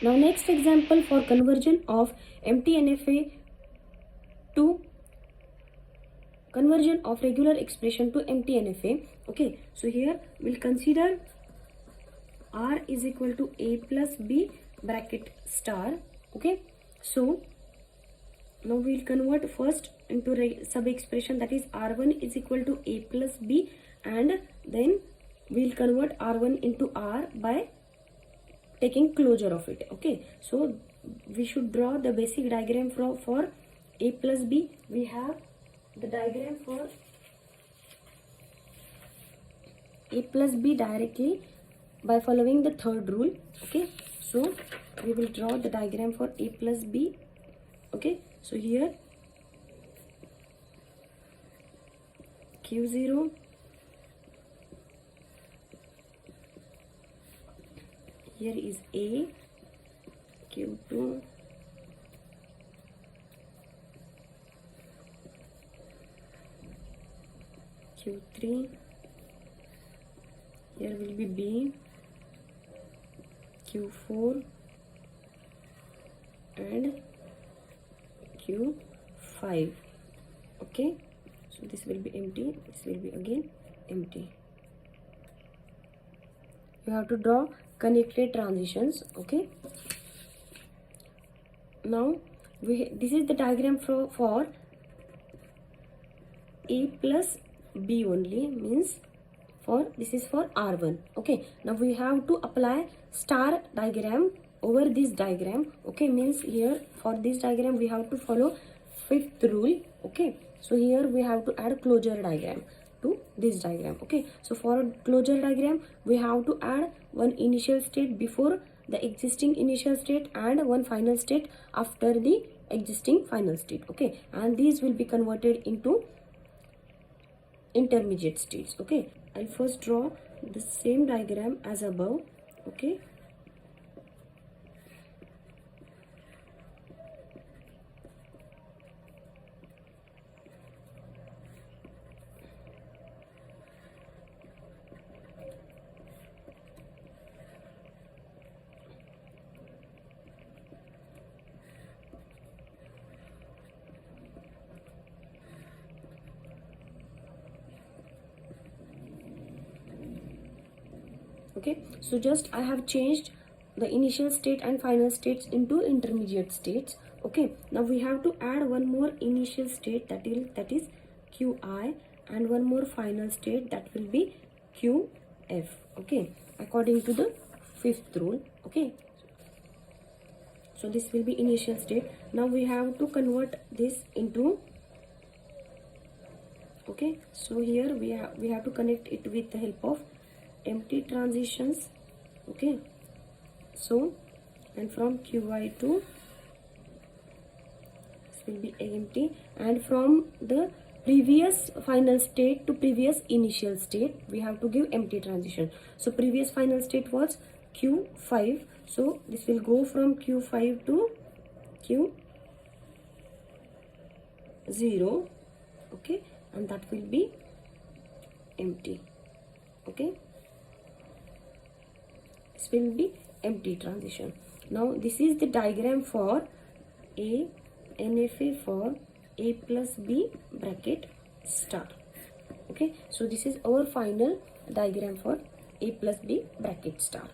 Now next example for conversion of empty NFA to conversion of regular expression to empty NFA. Okay, so here we'll consider R is equal to A plus B bracket star. Okay, so now we'll convert first into sub expression, that is R1 is equal to A plus B, and then we'll convert R1 into R by taking closure of it. Okay, so we should draw the basic diagram for A plus B. We have the diagram for A plus B directly by following the third rule. Okay, so we will draw the diagram for A plus B. Okay, so here Q0, here is A, Q2, Q3, here will be B, Q4 and Q5. Okay, so this will be empty, this will be again empty. You have to draw connected transitions. Okay, now this is the diagram for A plus B only, means this is for R1. Okay, now we have to apply star diagram over this diagram. Okay, means here for this diagram we have to follow fifth rule. Okay, so here we have to add closure diagram to this diagram. Okay, so for closure diagram we have to add one initial state before the existing initial state and one final state after the existing final state. Okay, and these will be converted into intermediate states. Okay, I'll first draw the same diagram as above. Okay, okay, so just I have changed the initial state and final states into intermediate states. Okay, now we have to add one more initial state, that is Qi, and one more final state, that will be Qf. Okay, according to the fifth rule. Okay, so this will be initial state. Now we have to convert this into, okay, so here we have to connect it with the help of empty transitions. Okay, so and from Qi to this will be empty, and from the previous final state to previous initial state we have to give empty transition. So previous final state was Q5, so this will go from Q5 to Q0. Okay, and that will be empty. Okay, this will be empty transition. Now this is the diagram for A NFA for A plus B bracket star. Okay, so this is our final diagram for A plus B bracket star.